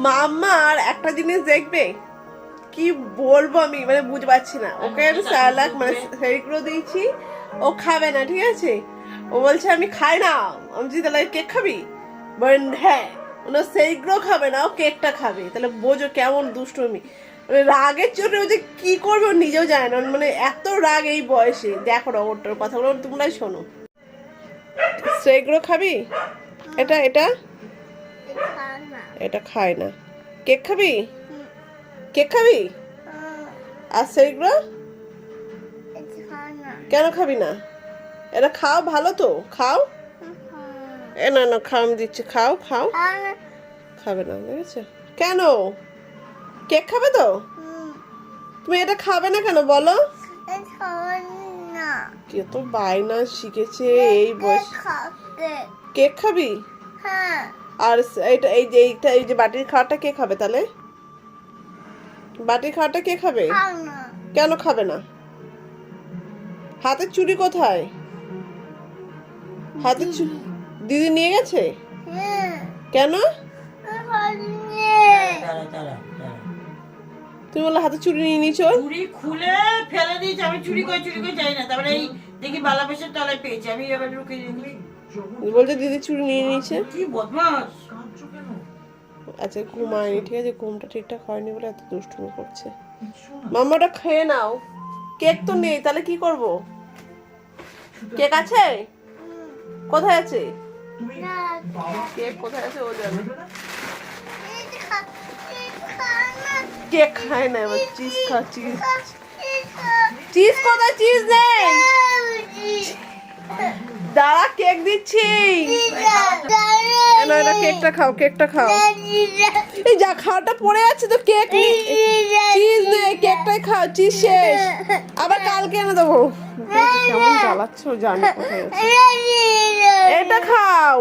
মাম্মার একটা জিনিস দেখবে, কি বলবো আমি, মানে বুঝতে পারছি না। ওকে আমি স্যালাক মানে সেইগুলো দিয়েছি, ও খাবে না, ঠিক আছে। ও বলছে আমি খাই না। আমি বলছি তাহলে কেক খাবি? বলেন হ্যাঁ। ওনা সেইগুলো খাবে না, ও কেকটা খাবে। তাহলে বোঝো কেমন দুষ্টুমি। মানে রাগের চোটে ও যে কি করবে ও নিজেও জানে না, মানে এত রাগ এই বয়সে। দেখো না ওটার কথাগুলো তোমরাই শোনো। সেইগুলো খাবি? এটা এটা এটা খায় না। কেক খাবি? কেক খাবি? আর সেইগুলো কেন খাবি না? এটা খাও, ভালো তো, খাও। এ না না, খাও, আমি দিচ্ছি, খাও খাও। খাবে না, দেখেছো কেন? কেক খাবে তো? তুমি এটা খাবে না কেন বলো? কি তো বায়না শিখেছে এই বয়স। কেক খাবি? আর এইটা এই যে বাটির খাওয়াটা কে খাবে তাহলে? বাটির খাওয়াটা কে খাবে? কেন খাবে না? হাতের চুড়ি কোথায়? হাতের চুড়ি দিদি নিয়ে গেছে? কেন? তুমি বলে হাতে চুড়ি নিয়ে নিয়েছো? চুড়ি খুলে ফেলে দিয়েছি। আমি চুরি করে যাই না। তারপরে এই দেখি বালা পেশের তলায় পেয়েছি, আমি এবার ঢুকে বলছে দিদি চুড়ি নিয়ে নিয়েছে। কি বদমাস। আচ্ছা ঘুমায়নি, ঠিক আছে, ঘুমটা ঠিকঠাক হয়নি বলে এত দুষ্টুমি করছে। মাম্মাটা খেয়ে নাও। কেক তো নেই, তাহলে কি করব? কেক আছে? কোথায় আছে কেক? কোথায় আছে ও জানে। কেক খায় না, এবার চিজ খা। চিজ চিজ কোথায়? চিজ নেই। দাঁড়া, কেক দিচ্ছি। না, এটা কেকটা খাও, কেকটা খাও। এই যা খাওয়াটা পড়ে আছে তো, কেক চিজ নেই, কেকটাই খাও। চিজ শেষ, আবার কালকে এনে দেবো। কেমন জ্বালাচ্ছ জানি কোথায় আছে। এটা খাও।